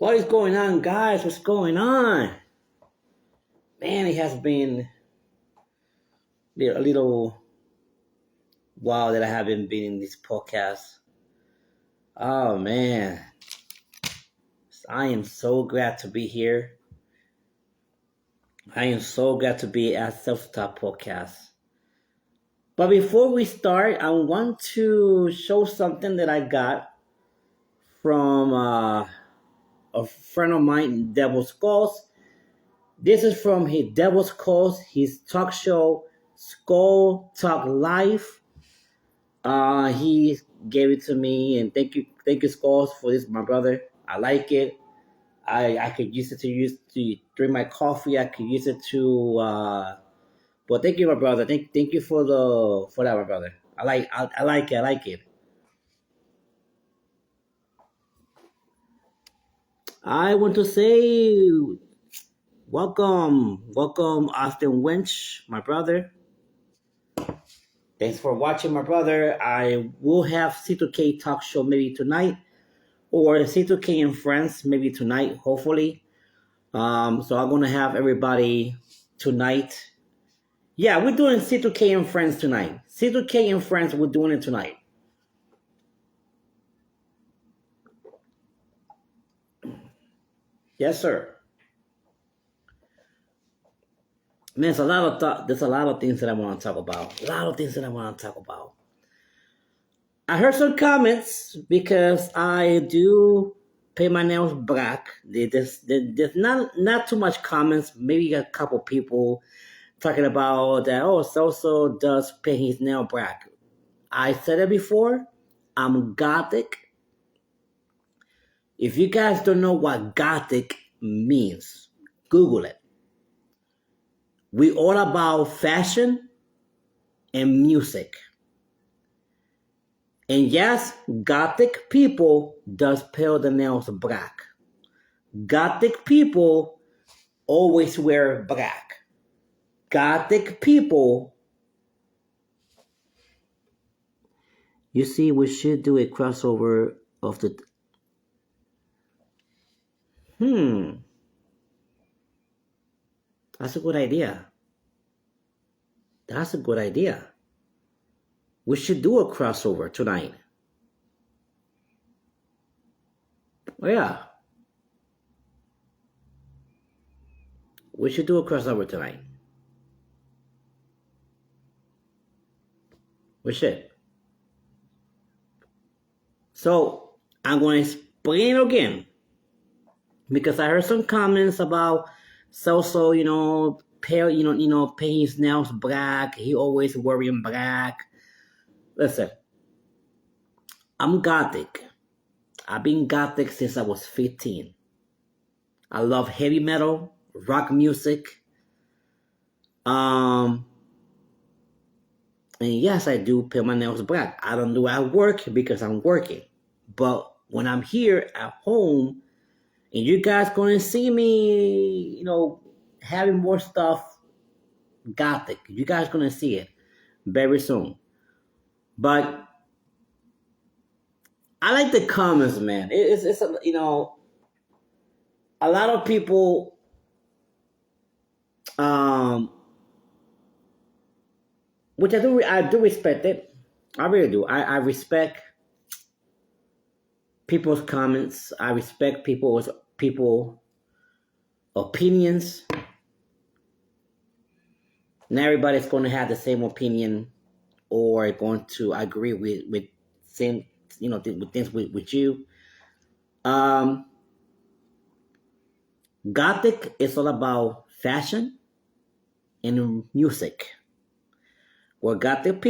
What is going on, guys? What's going on? Man, it has been a little while that I haven't been in this podcast. Oh, man. I am so glad to be here. I am so glad to be at Self-Stop Podcast. But before we start, I want to show something that I got from a friend of mine, Devil Skulls. This is from his Devil Skulls, his talk show, Skull Talk Live. He gave it to me, and thank you, Skulls, for this, my brother. I like it. I could use it to drink my coffee. I could use it to. But thank you, my brother. Thank you for that, my brother. I like it. I like it. I want to say welcome, Austin Winch, my brother. Thanks for watching, my brother. I will have C2K talk show maybe tonight, or C2K and friends maybe tonight, hopefully. So I'm gonna have everybody tonight. Yeah, we're doing C2K and friends tonight. C2K and friends, we're doing it tonight. Yes, sir. Man, there's a lot of things that I want to talk about. I heard some comments because I do pay my nails black. There's not too much comments. Maybe a couple people talking about that. Oh, Celso does paint his nail black. I said it before. I'm Gothic. If you guys don't know what Gothic means, Google it. We all about fashion and music. And yes, Gothic people does paint the nails black. Gothic people always wear black. Gothic people. You see, we should do a crossover of the. That's a good idea. We should do a crossover tonight. Oh, yeah. We should do a crossover tonight. We should. So, I'm going to explain again. Because I heard some comments about Celso, pale, paint his nails black. He always wearing black. Listen, I'm Gothic. I've been Gothic since I was 15. I love heavy metal, rock music. And yes, I do paint my nails black. I don't do it at work because I'm working. But when I'm here at home, and you guys gonna see me, having more stuff Gothic. You guys gonna see it very soon. But I like the comments, man. It's a lot of people which I do respect it. I really do. I respect people's comments. I respect people's opinions. Not everybody's going to have the same opinion or going to agree with same with things with you. Gothic is all about fashion and music. Where Gothic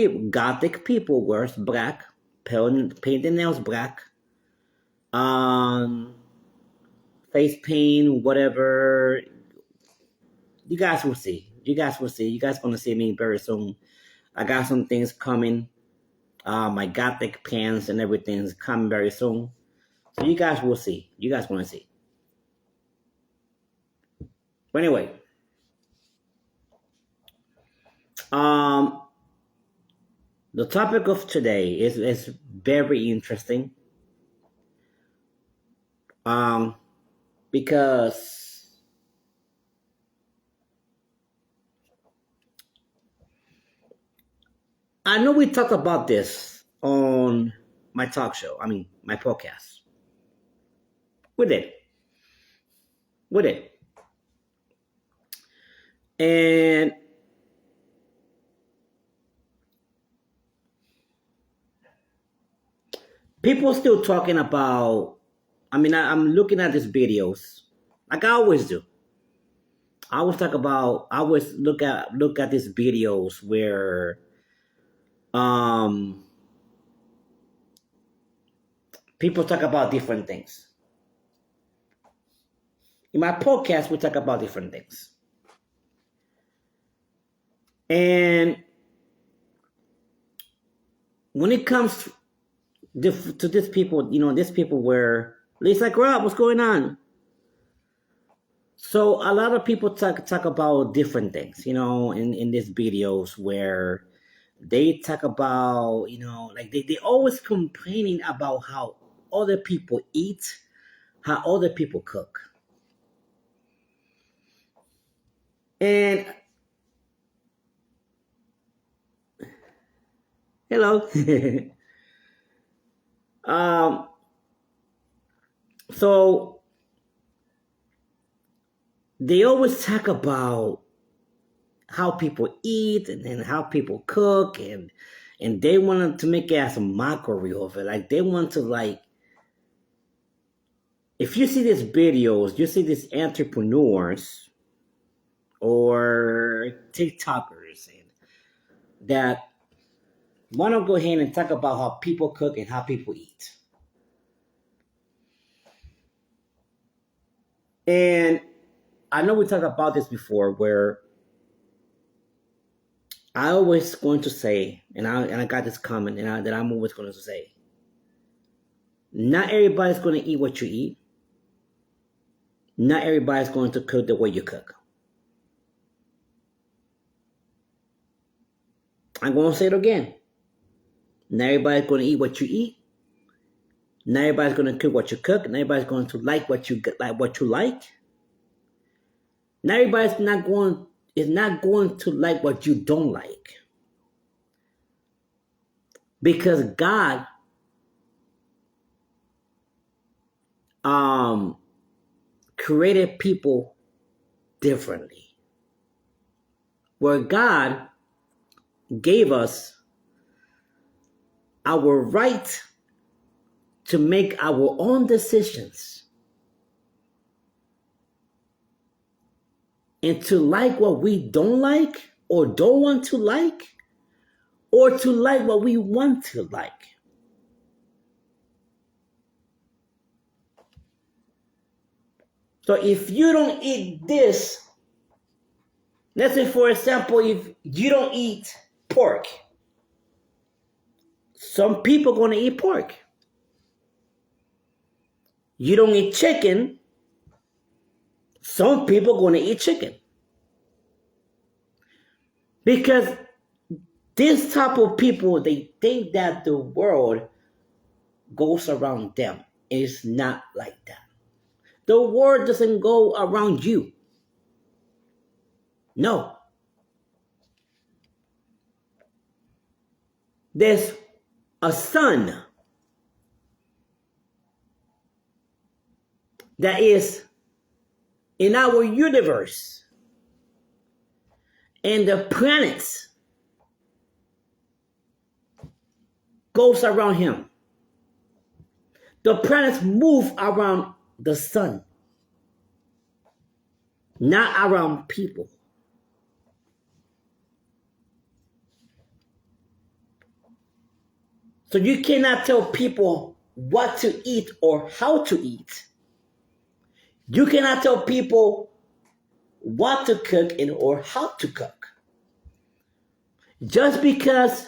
people wears black, paint their nails black, face paint, whatever. You guys will see. You guys gonna see me very soon. I got some things coming. My Gothic pants and everything's coming very soon. So you guys will see. You guys want to see. But anyway, the topic of today is very interesting. because I know we talked about this on my talk show. I mean, my podcast. We did. We did. And people still talking about, I mean, I'm looking at these videos like I always do. I always look at these videos where um people talk about different things. In my podcast, we talk about different things. And when it comes to these people, these people where it's like, Rob, what's going on? So a lot of people talk about different things, in these videos where they talk about, like they always complaining about how other people eat, how other people cook. And hello. um so they always talk about how people eat and how people cook, and they wanted to make it as a mockery of it. Like they want to, like, if you see these videos, you see these entrepreneurs or TikTokers that want to go ahead and talk about how people cook and how people eat. And I know we talked about this before, where I always going to say, and I got this comment, that I'm always going to say, not everybody's going to eat what you eat. Not everybody's going to cook the way you cook. I'm going to say it again. Not everybody's going to eat what you eat. Not everybody's going to cook what you cook. Not everybody's going to like what you like. Not everybody's is not going to like what you don't like. Because God created people differently. Where God gave us our right to make our own decisions and to like what we don't like or don't want to like, or to like what we want to like. So if you don't eat this, let's say, for example, if you don't eat pork, some people are going to eat pork. You don't eat chicken, some people are going to eat chicken. Because this type of people, they think that the world goes around them. It's not like that. The world doesn't go around you. No. There's a sun that is in our universe, and the planets goes around him. The planets move around the sun, not around people. So you cannot tell people what to eat or how to eat. You cannot tell people what to cook and or how to cook. Just because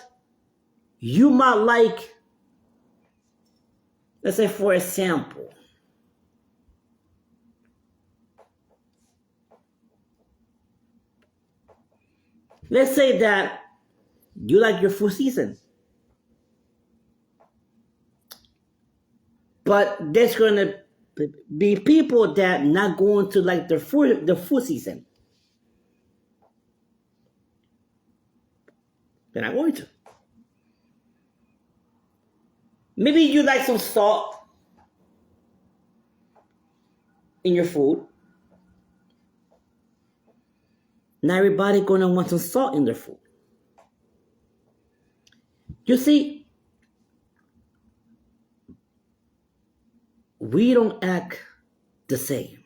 you might like, let's say, for example, let's say that you like your food season, but there's going to be people that not going to like the food season. They're not going to. Maybe you like some salt in your food. Not everybody gonna want some salt in their food. You see, we don't act the same.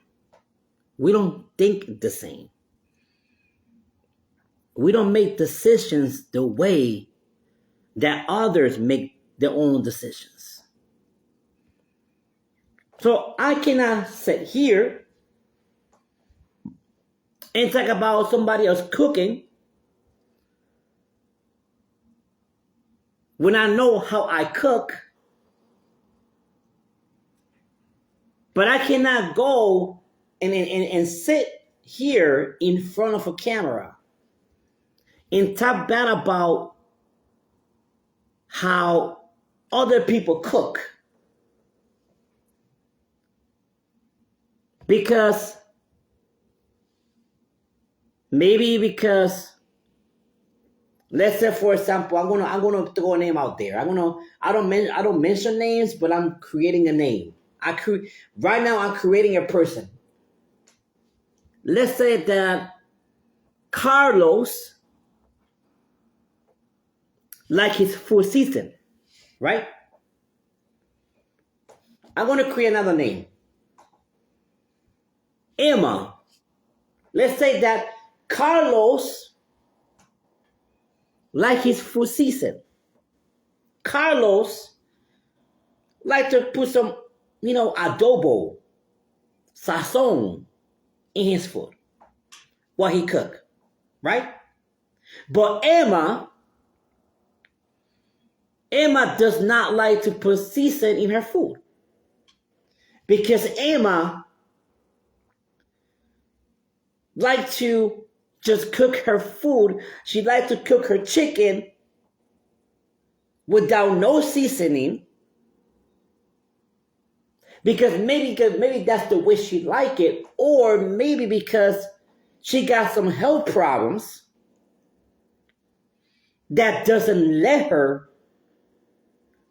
We don't think the same. We don't make decisions the way that others make their own decisions. So I cannot sit here and talk about somebody else cooking when I know how I cook, but I cannot go and sit here in front of a camera and talk bad about how other people cook. Because let's say, for example, I'm gonna throw a name out there. I don't mention names, but I'm creating a name. Right now I'm creating a person. Let's say that Carlos like his food season, right? I'm gonna create another name. Emma. Let's say that Carlos like his food season. Carlos like to put some, adobo, sazon in his food while he cook, right? But Emma does not like to put season in her food because Emma like to just cook her food. She like to cook her chicken without no seasoning because maybe that's the way she like it, or maybe because she got some health problems that doesn't let her,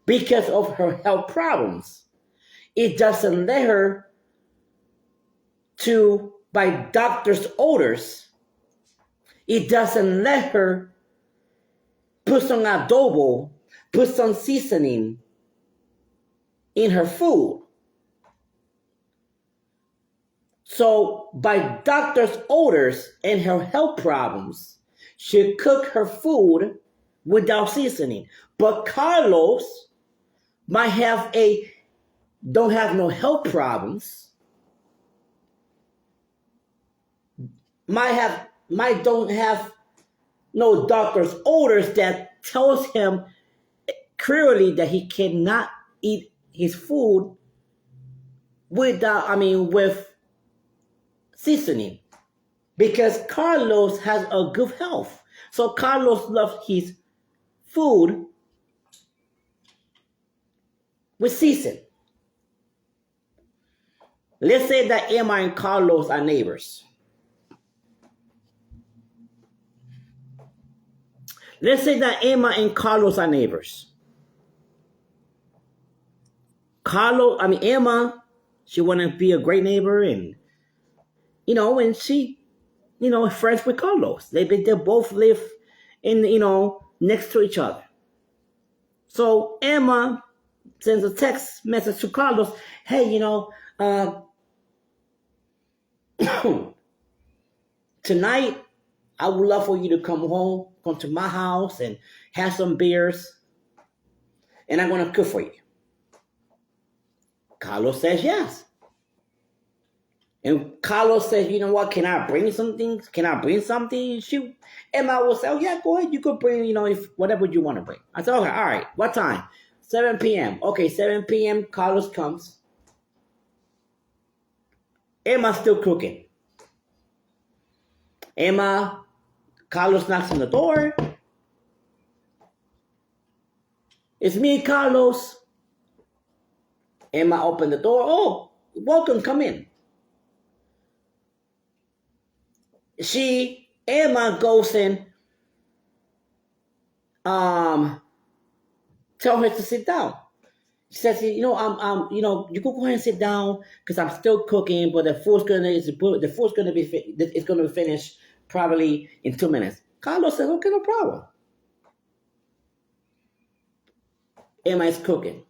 because of her health problems, it doesn't let her to, by doctor's orders, it doesn't let her put some adobo, put some seasoning in her food. So by doctor's orders and her health problems, she cook her food without seasoning. But Carlos might don't have no health problems, might don't have no doctor's orders that tells him clearly that he cannot eat his food with seasoning, because Carlos has a good health. So Carlos loves his food with season. Let's say that Emma and Carlos are neighbors. Let's say that Emma and Carlos are neighbors. Emma, she want to be a great neighbor, and and she, friends with Carlos. They both live in, next to each other. So Emma sends a text message to Carlos. Hey, tonight I would love for you to come to my house and have some beers, and I'm going to cook for you. Carlos says yes. And Carlos says, you know what, can I bring something? Emma will say, oh yeah, go ahead. You could bring, if whatever you want to bring. I said, okay, all right. What time? 7 p.m. Okay, 7 p.m. Carlos comes. Emma's still cooking. Carlos knocks on the door. It's me, Carlos. Emma opened the door. Oh, welcome, come in. Emma goes in, tell her to sit down. She says, you can go ahead and sit down because I'm still cooking, but the food's gonna be it's gonna be finished probably in 2 minutes. Carlos says, okay, no problem. Emma is cooking.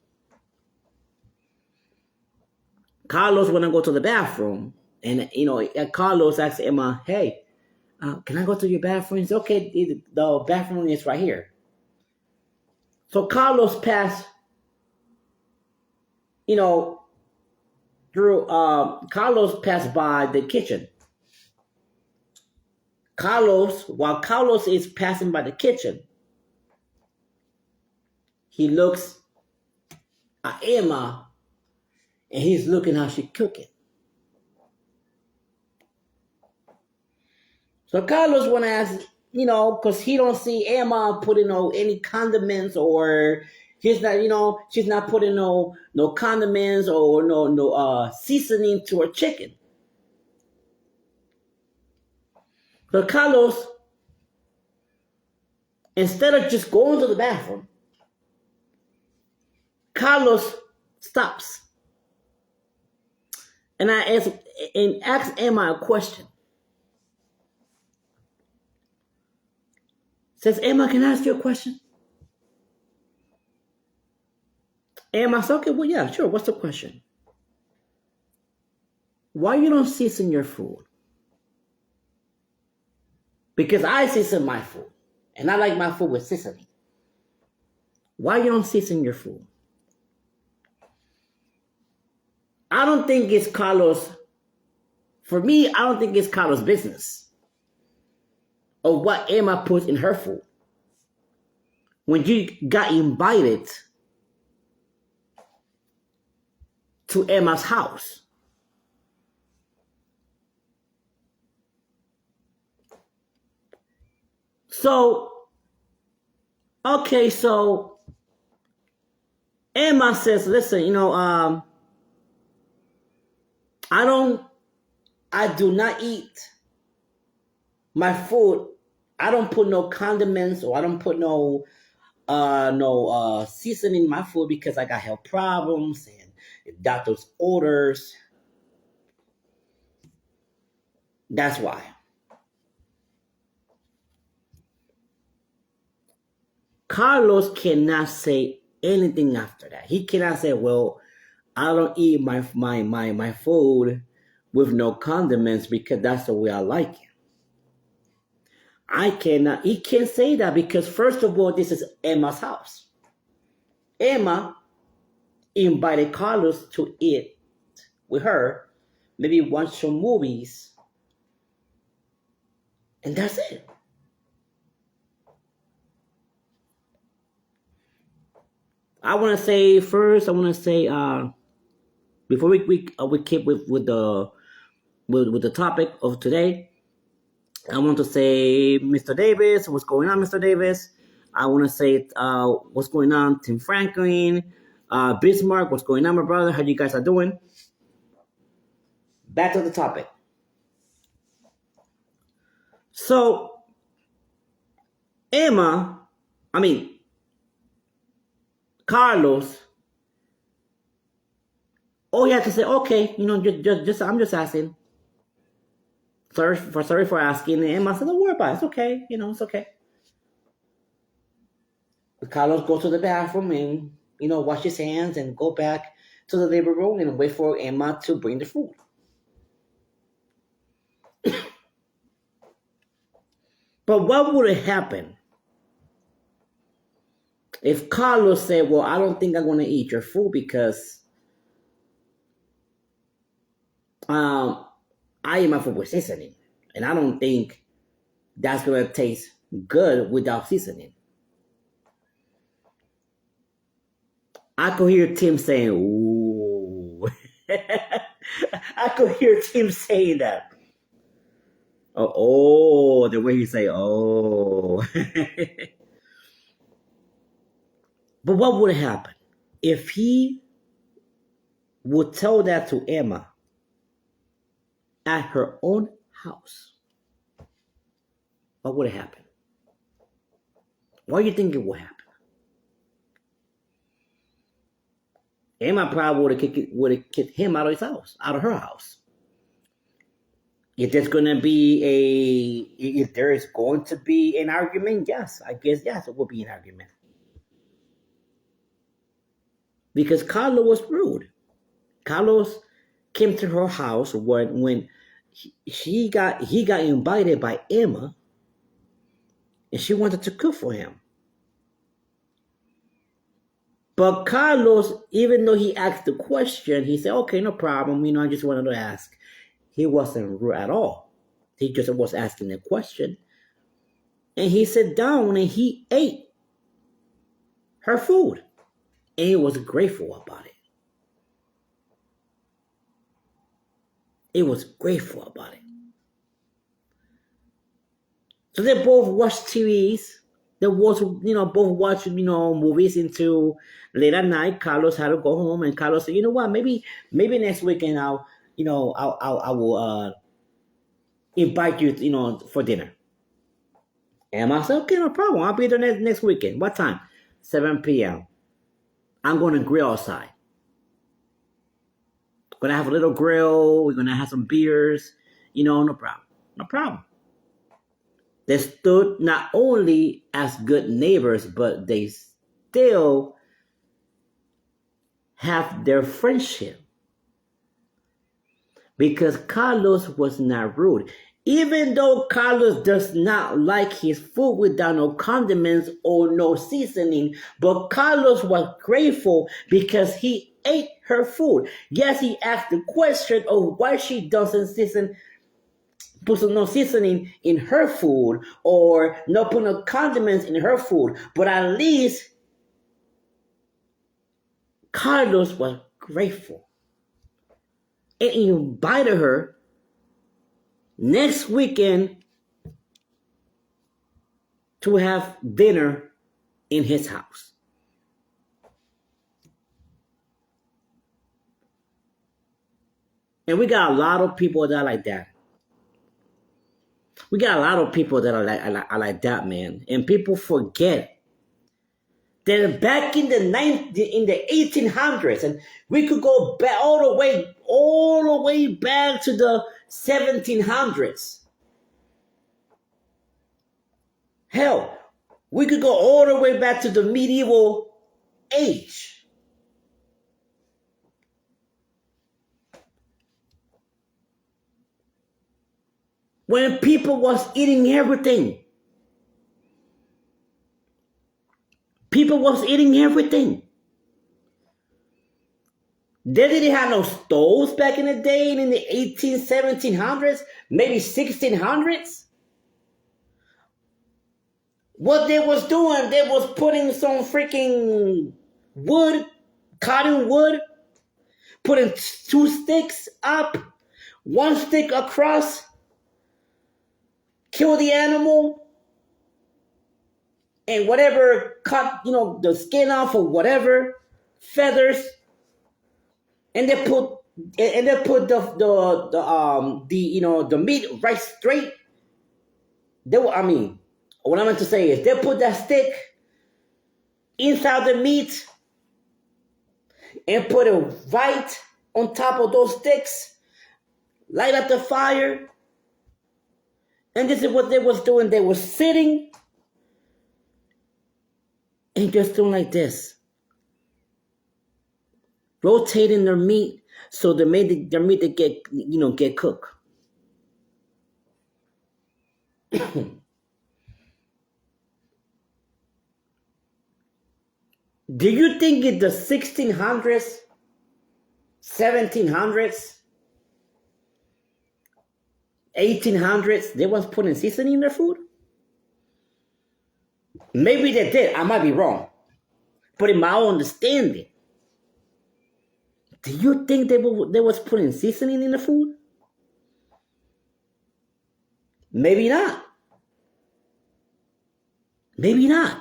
Carlos wanna go to the bathroom, and Carlos asks Emma, hey, can I go to your bathroom? He says, okay, the bathroom is right here. So Carlos passed, Carlos passed by the kitchen. While Carlos is passing by the kitchen, he looks at Emma and he's looking how she's cooking. So Carlos want to ask, because he don't see Emma putting any condiments, or she's not putting no condiments or no seasoning to her chicken. So Carlos, instead of just going to the bathroom, Carlos stops and asks Emma a question. Says, Emma, can I ask you a question? Emma says, okay, well, yeah, sure. What's the question? Why you don't season your food? Because I season my food, and I like my food with seasoning. Why you don't season your food? I don't think it's Carlos. For me, I don't think it's Carlos' business of what Emma puts in her food. When you got invited to Emma's house, so Emma says, listen, I do not eat my food. I don't put no condiments, or I don't put no seasoning in my food because I got health problems and doctor's orders. That's why. Carlos cannot say anything after that. He cannot say, well, I don't eat my food with no condiments because that's the way I like it. He can't say that because, first of all, this is Emma's house. Emma invited Carlos to eat with her, maybe watch some movies, and that's it. I want to say before we keep with the topic of today, I want to say, Mr. Davis, what's going on, Mr. Davis? I want to say, what's going on, Tim Franklin, Bismarck, what's going on, my brother? How you guys are doing? Back to the topic. So, Carlos, all you have to say, okay, just I'm just asking. Sorry for asking. And Emma said, don't worry about it. It's okay. It's okay. Carlos goes to the bathroom and, wash his hands and go back to the living room and wait for Emma to bring the food. But what would have happened if Carlos said, well, I don't think I'm going to eat your food because I eat my food with seasoning, and I don't think that's going to taste good without seasoning. I could hear Tim saying, ooh. I could hear Tim saying that. Oh, the way he say, oh. But what would happen if he would tell that to Emma at her own house, what would happen? What do you think it would happen? Emma probably would have kicked him out of his house, out of her house. If there's going to be if there is going to be an argument, yes, I guess yes, it will be an argument. Because Carlos was rude. Carlos came to her house when he got invited by Emma, and she wanted to cook for him. But Carlos, even though he asked the question, he said, "Okay, no problem. I just wanted to ask." He wasn't rude at all. He just was asking the question, and he sat down and he ate her food, and he was grateful about it. It was grateful about it. So they both watched TVs. They both watched, movies into late at night. Carlos had to go home, and Carlos said, "You know what? Maybe next weekend I will invite you, for dinner." And I said, "Okay, no problem. I'll be there next weekend. What time?" 7 p.m. I'm going to grill outside. Gonna have a little grill. We're gonna have some beers. No problem. No problem. They stood not only as good neighbors, but they still have their friendship. Because Carlos was not rude. Even though Carlos does not like his food without no condiments or no seasoning, but Carlos was grateful because he ate her food. Yes, he asked the question of why she doesn't put no seasoning in her food or not put no condiments in her food, but at least Carlos was grateful and he invited her next weekend to have dinner in his house. And we got a lot of people that are like that. We got a lot of people that are like that, man. And people forget that back in the 1800s, and we could go back all the way back to the 1700s. Hell, we could go all the way back to the medieval age. When people was eating everything. People was eating everything. They didn't have no stoves back in the day in the 1700s, maybe 1600s. What they was doing, they was putting some freaking wood, cotton wood, putting 2 sticks up, 1 stick across, kill the animal, and whatever, cut, the skin off or whatever, feathers, and they put the meat right straight. What I meant to say is they put that stick inside the meat and put it right on top of those sticks, light up the fire, and this is what they was doing. They were sitting and just doing like this, rotating their meat so their meat to get cooked. Do you think in the 1600s, 1700s, 1800s, they was putting seasoning in their food? Maybe they did. I might be wrong. But in my own understanding, do you think they was putting seasoning in the food? Maybe not. Maybe not.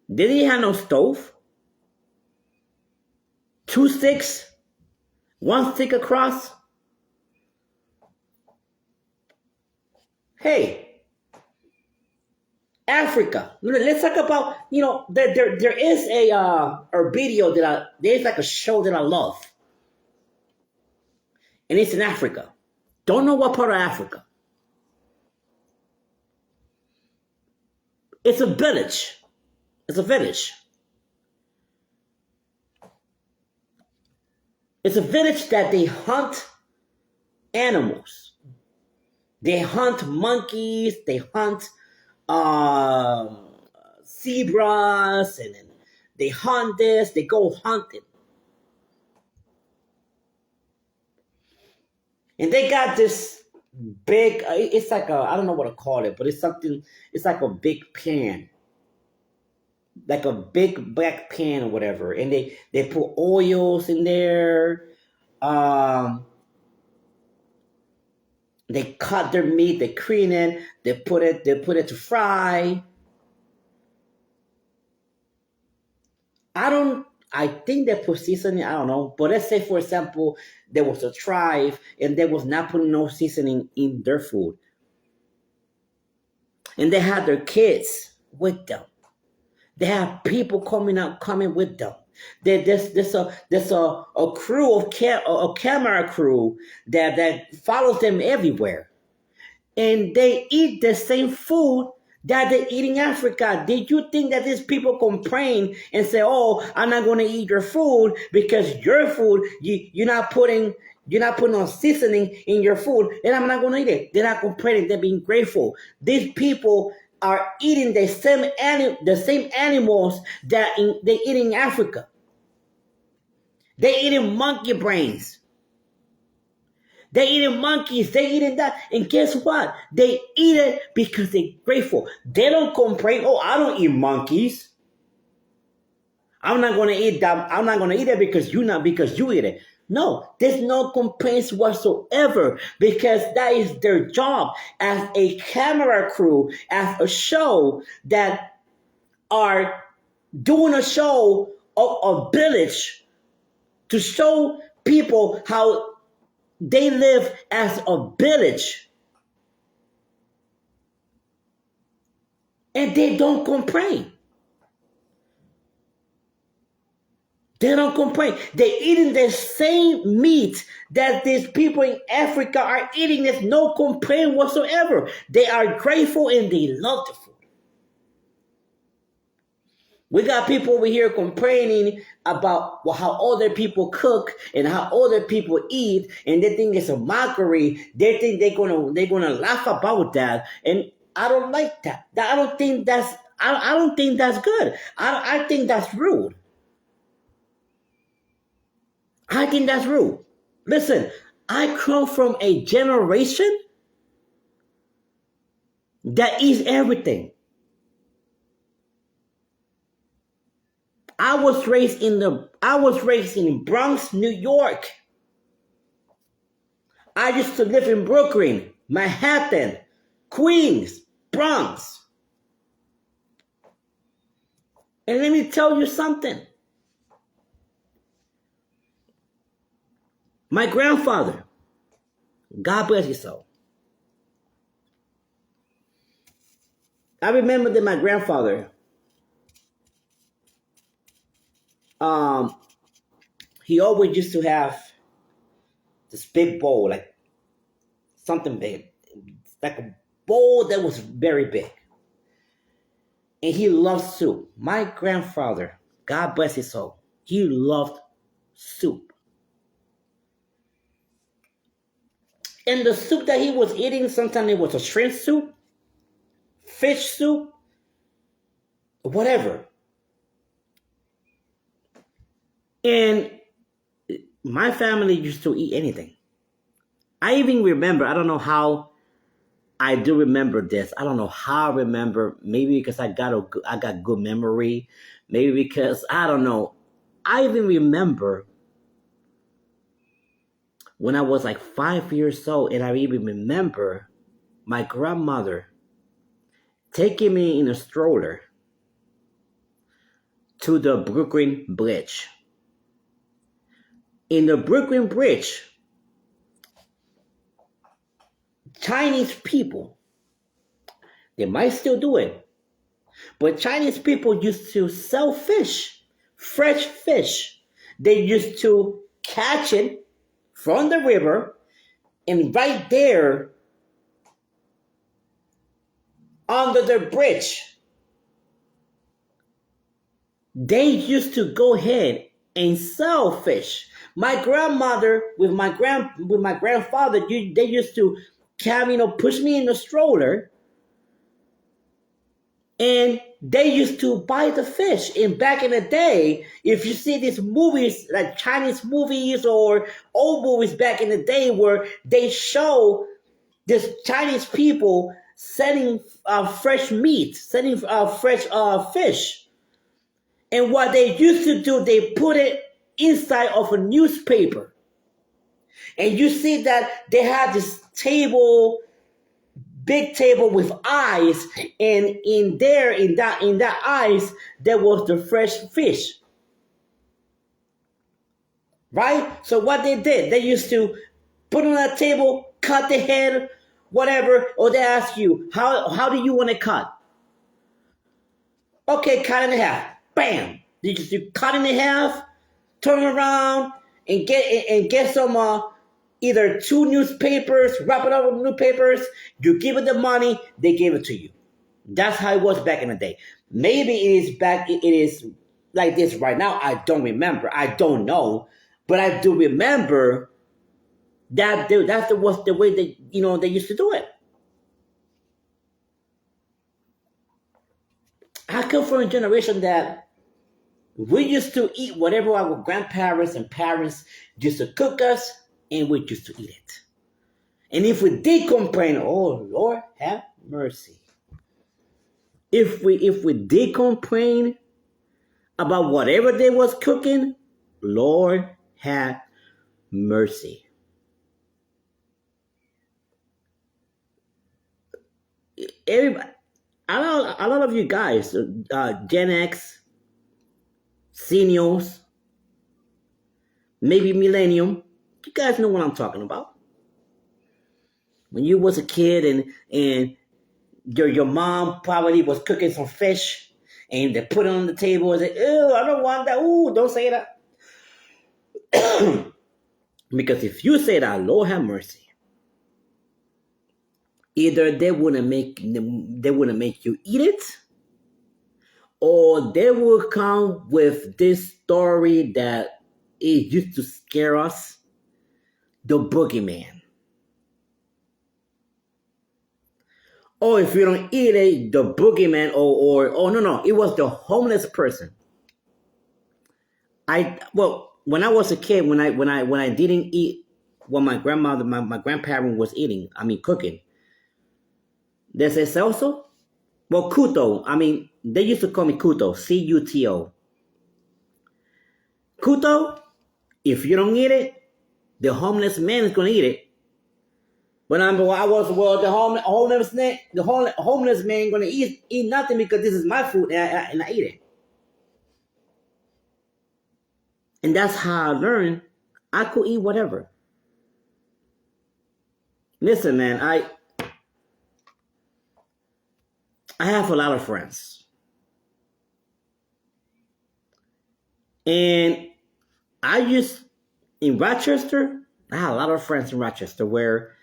They didn't have no stove. 2 sticks one stick across. Hey, Africa. Let's talk about, there is a video there's like a show that I love, and it's in Africa. Don't know what part of Africa. It's a village. It's a village. It's a village that they hunt animals. They hunt monkeys. They hunt zebras, and then they hunt this. They go hunting, and they got this big. It's like I don't know what to call it, but it's something. It's like a big pan, like a big black pan or whatever, and they put oils in there. Um, they cut their meat, they clean it, they put it to fry. I think they put seasoning, I don't know. But let's say, for example, there was a tribe and they was not putting no seasoning in their food. And they had their kids with them. They have people coming with them. There's a crew of a camera crew that follows them everywhere, and they eat the same food that they eat in Africa. Did you think that these people complain and say, "Oh, I'm not going to eat your food because your food you're not putting no seasoning in your food, and I'm not going to eat it"? They're not complaining. They're being grateful. These people are eating the same animals that they eat in Africa. They eating monkey brains. They eating monkeys. They eating that. And guess what? They eat it because they're grateful. They don't complain. "Oh, I don't eat monkeys. I'm not going to eat that. I'm not going to eat it because you eat it." No, there's no complaints whatsoever, because that is their job as a camera crew, as a show that are doing a show of a village to show people how they live as a village. And they don't complain. They don't complain. They're eating the same meat that these people in Africa are eating. There's no complaint whatsoever. They are grateful and they love the food. We got people over here complaining about how other people cook and how other people eat, and they think it's a mockery. They think they're gonna laugh about that, and I don't like that. I don't think that's good. I think that's rude. I think that's rude. Listen, I come from a generation that eats everything. I was raised in Bronx, New York. I used to live in Brooklyn, Manhattan, Queens, Bronx. And let me tell you something. My grandfather, God bless his soul. I remember that my grandfather, he always used to have this big bowl, like something big, like a bowl that was very big. And he loved soup. My grandfather, God bless his soul, he loved soup. And the soup that he was eating, sometimes it was a shrimp soup, fish soup, whatever. And my family used to eat anything. I even remember, I don't know how I do remember this. I don't know how I remember. Maybe because I got good memory. Maybe because, I don't know. I even remember when I was like 5 years old, and I even remember my grandmother taking me in a stroller to the Brooklyn Bridge. in the Brooklyn Bridge, Chinese people, they might still do it, but Chinese people used to sell fish, fresh fish. They used to catch it from the river, and right there under the bridge, they used to go ahead and sell fish. My grandmother with my grandfather, they used to push me in the stroller, and they used to buy the fish. And back in the day, if you see these movies, like Chinese movies or old movies back in the day, where they show this Chinese people selling fresh meat, selling fresh fish. And what they used to do, they put it inside of a newspaper. And you see that they have this table, big table with eyes, and in that eyes, there was the fresh fish. Right? So what they did, they used to put on that table, cut the head, whatever, or they ask you, how do you want it cut? Okay, cut in half. Bam! You cut in half, turn around, and get some either 2 newspapers, wrap it up with newspapers. You give it the money, they give it to you. That's how it was back in the day. Maybe it is like this right now. I don't remember. I don't know, but I do remember that was the way they used to do it. I come from a generation that we used to eat whatever our grandparents and parents used to cook us, and we used to eat it. And if we did complain, oh Lord, have mercy. If we did complain about whatever they was cooking, Lord, have mercy. Everybody, a lot of you guys, Gen X, seniors, maybe millennium, you guys know what I'm talking about. When you was a kid and your mom probably was cooking some fish, and they put it on the table and say, "Ew, I don't want that." Ooh, don't say that. Because if you say that, Lord have mercy. Either they wouldn't make you eat it, or they will come with this story that it used to scare us, the boogeyman. Or if you don't eat it, the boogeyman, or no, it was the homeless person. When I was a kid, when I didn't eat what my grandmother, my grandparent was eating, cooking, they say Celso. Well, Kuto. They used to call me Kuto, Cuto. Kuto, if you don't eat it, the homeless man is gonna eat it. But the homeless man gonna eat nothing because this is my food and I eat it. And that's how I learned I could eat whatever. Listen, man, I have a lot of friends. And in Rochester, I had a lot of friends in Rochester where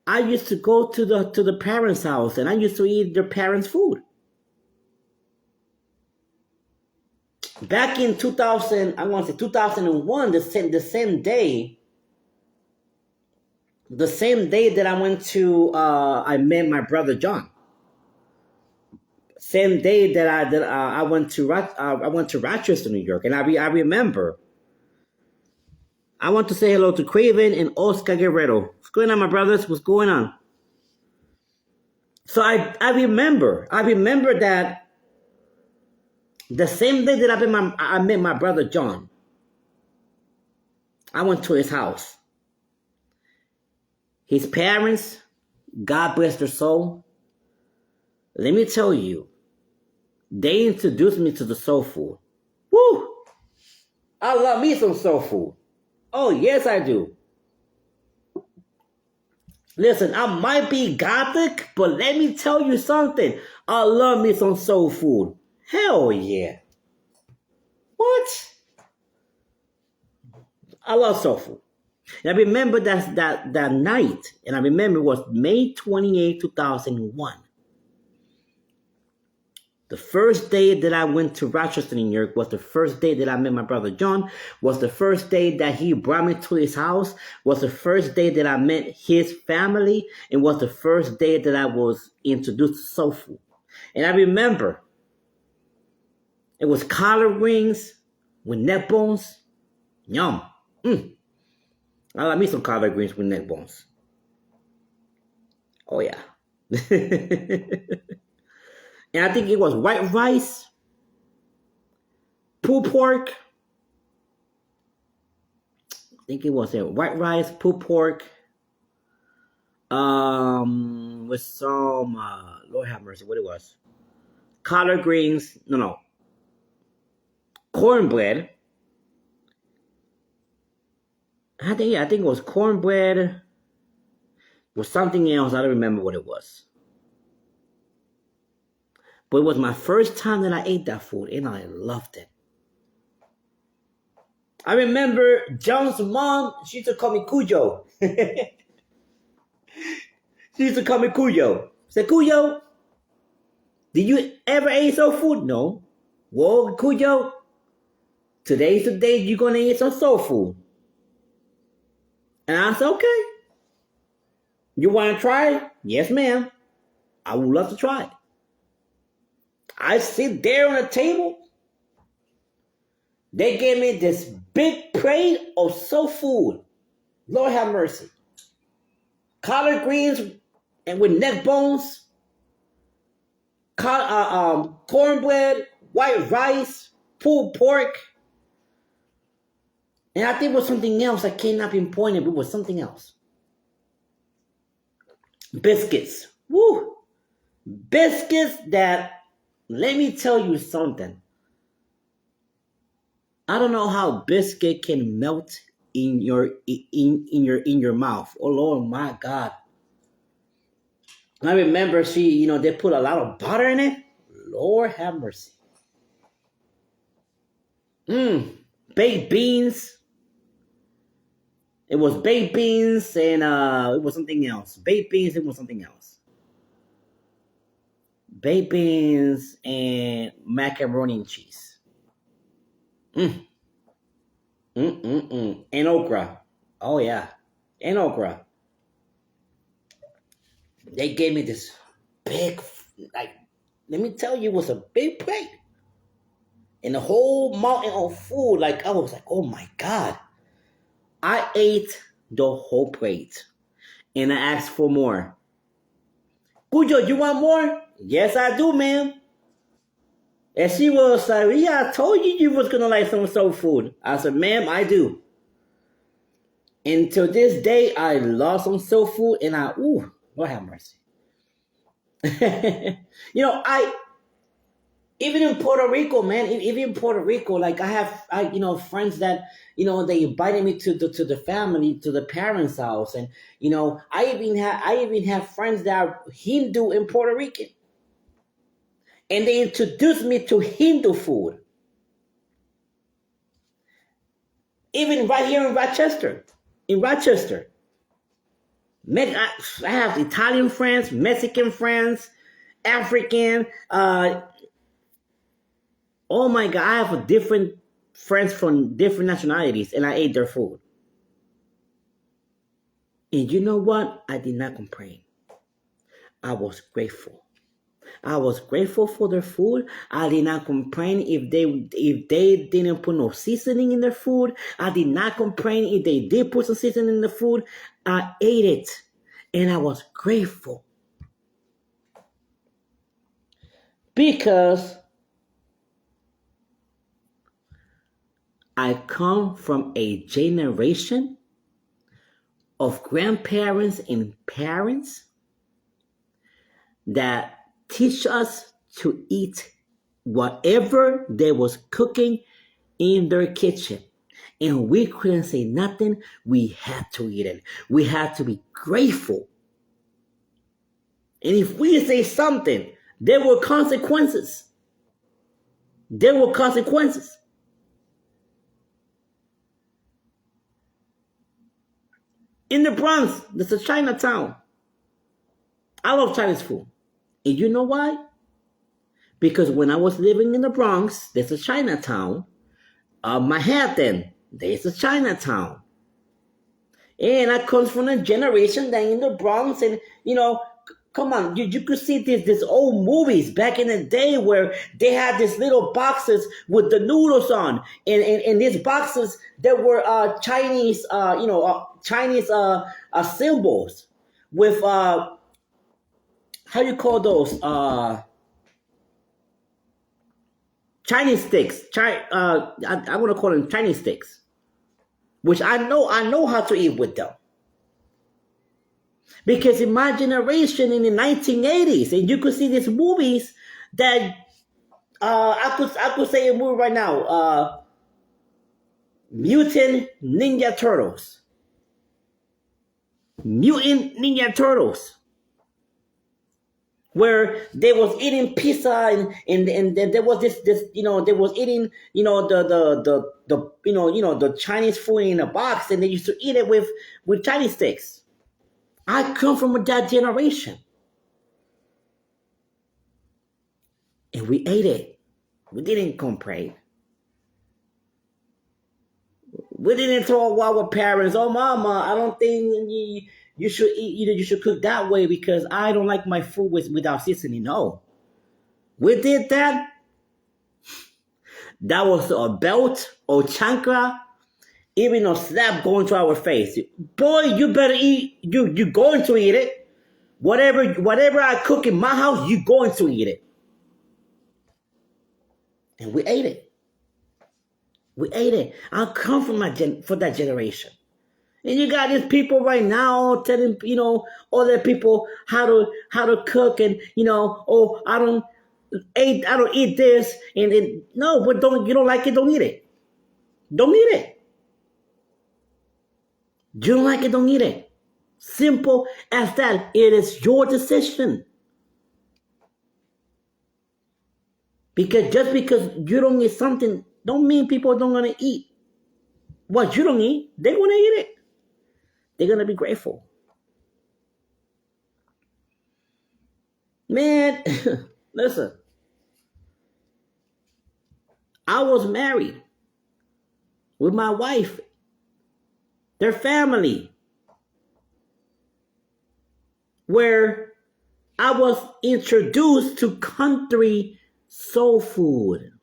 I used to go to the parents' house and I used to eat their parents' food. Back in 2001, the same day that I went to, I met my brother John. Same day that I went to Rochester, New York, and I remember I want to say hello to Craven and Oscar Guerrero. What's going on, my brothers? What's going on? So I remember that the same day that I met my brother John, I went to his house. His parents, God bless their soul. Let me tell you, they introduced me to the soul food. Woo! I love me some soul food. Oh, yes, I do. Listen, I might be gothic, but let me tell you something. I love me some soul food. Hell yeah. What? I love soul food. And I remember that night, and I remember it was May 28, 2001. The first day that I went to Rochester, New York was the first day that I met my brother John, was the first day that he brought me to his house, was the first day that I met his family, and was the first day that I was introduced to soul food. And I remember it was collard greens with neck bones. Yum. I like me some collard greens with neck bones. Oh yeah. And I think it was white rice, pulled pork. I think it was white rice, pulled pork, with some Lord have mercy, what it was? Collard greens, no, cornbread. I think it was cornbread with something else. I don't remember what it was. But it was my first time that I ate that food, and I loved it. I remember John's mom, she used to call me Cuyo. She used to call me Cuyo. Say, Cuyo, did you ever eat soul food? No. Well, Cuyo, today's the day you're going to eat some soul food. And I said, okay. You want to try it? Yes, ma'am. I would love to try it. I sit there on the table. They gave me this big plate of soul food. Lord have mercy. Collard greens and with neck bones. Cornbread, white rice, pulled pork. And I think it was something else. I cannot pinpoint it, but it was something else. Biscuits. Woo! Biscuits that, let me tell you something. I don't know how biscuit can melt in your mouth. Oh Lord, my God. I remember they put a lot of butter in it. Lord have mercy. Baked beans. It was baked beans and it was something else. Baked beans, it was something else. Baked beans and macaroni and cheese. And okra. Oh yeah. And okra. They gave me this big, let me tell you, it was a big plate. And the whole mountain of food, I was like, oh my God. I ate the whole plate. And I asked for more. Cuyo, you want more? Yes, I do, ma'am. And she was like, yeah, I told you was going to like some soul food. I said, ma'am, I do. And to this day, I love some soul food. And Lord have mercy. Even in Puerto Rico, man, even in Puerto Rico, I have friends that, they invited me to the family, to the parents' house. And, I even have friends that are Hindu in Puerto Rican. And they introduced me to Hindu food. Even right here in Rochester. I have Italian friends, Mexican friends, African, oh my God, I have different friends from different nationalities, and I ate their food. And you know what? I did not complain. I was grateful. I was grateful for their food. I did not complain if they didn't put no seasoning in their food. I did not complain if they did put some seasoning in the food. I ate it, and I was grateful. Because I come from a generation of grandparents and parents that teach us to eat whatever they was cooking in their kitchen. and we couldn't say nothing. We had to eat it. We had to be grateful. And if we say something, there were consequences. There were consequences. In the Bronx, there's a Chinatown. I love Chinese food. And you know why? Because when I was living in the Bronx, there's a Chinatown. Manhattan, there's a Chinatown. And I come from a generation that in the Bronx, and come on, you could see this old movies back in the day where they had these little boxes with the noodles on, and in these boxes there were Chinese Chinese symbols with how you call those Chinese sticks. I want to call them Chinese sticks, which I know how to eat with them. Because in my generation in the 1980s, and you could see these movies that I could say a movie right now, Mutant Ninja Turtles. Mutant Ninja Turtles. Where they was eating pizza and there was this they was eating the Chinese food in a box, and they used to eat it with Chinese sticks. I come from that generation. And we ate it. We didn't complain. We didn't talk about our parents. Oh, mama, I don't think you should eat. You should cook that way because I don't like my food without seasoning. No, we did that. That was a belt or chancla, even a slap going to our face. Boy, you better eat. You're going to eat it. Whatever I cook in my house, you're going to eat it. And we ate it. We ate it. I come from for that generation. And you got these people right now telling other people how to cook, and oh, I don't eat this, and no, but you don't like it, don't eat it. Don't eat it. You don't like it, don't eat it. Simple as that. It is your decision. Because just because you don't eat something, don't mean people don't gonna eat what you don't eat. They're gonna eat it. They're gonna be grateful. Man, listen. I was married with my wife, their family, where I was introduced to country soul food.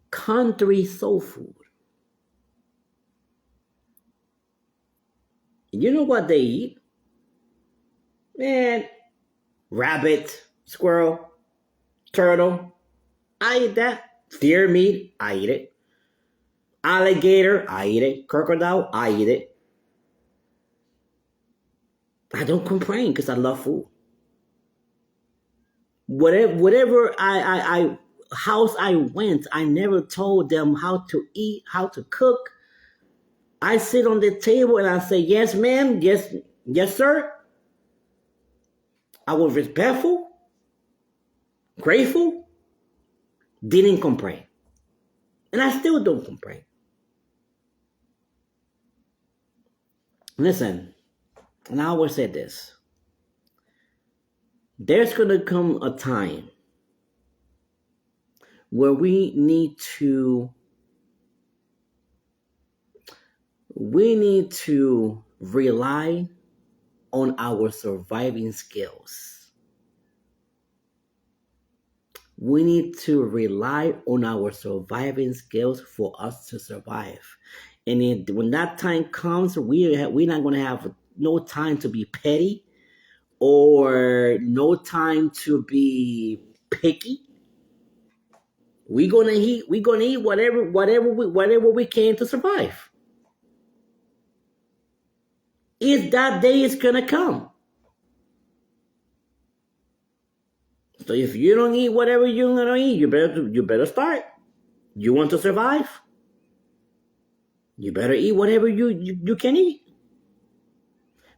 Country soul food. You know what they eat? Man, rabbit, squirrel, turtle. I eat that. Deer meat, I eat it. Alligator, I eat it. Crocodile, I eat it. I don't complain because I love food. Whatever I house I went, I never told them how to eat, how to cook. I sit on the table and I say, yes, ma'am, yes, sir. I was respectful, grateful, didn't complain. And I still don't complain. Listen, and I always say this. There's going to come a time where we need to rely on our surviving skills. We need to rely on our surviving skills for us to survive. And when that time comes, we're not going to have no time to be petty or no time to be picky. We're gonna eat whatever we can to survive. That day is gonna come. So if you don't eat whatever you're gonna eat, you better start. You want to survive? You better eat whatever you can eat.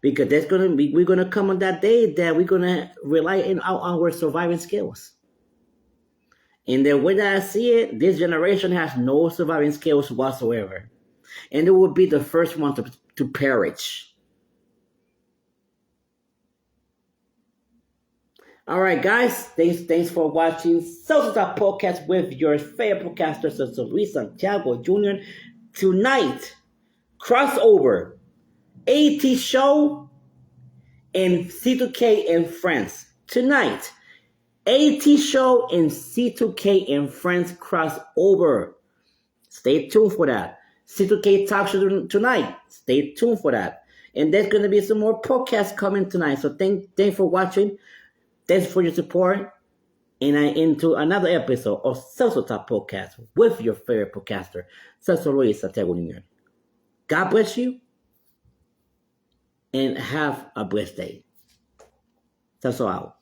Because we're gonna come on that day that we're gonna rely on our surviving skills. And the way that I see it, this generation has no surviving skills whatsoever. And it will be the first one to perish. All right, guys. Thanks for watching Celso Podcast with your favorite podcaster, Celso Luis Santiago Jr. Tonight, crossover, AT show, and C2K in France. Tonight, AT show and C2K in France crossover. Stay tuned for that. C2K talk show tonight. Stay tuned for that. And there's going to be some more podcasts coming tonight. So thanks for watching. Thanks for your support. And I into another episode of Celso Talk Podcast with your favorite podcaster, Celso Luis Santiago Jr. God bless you and have a blessed day. Celso out.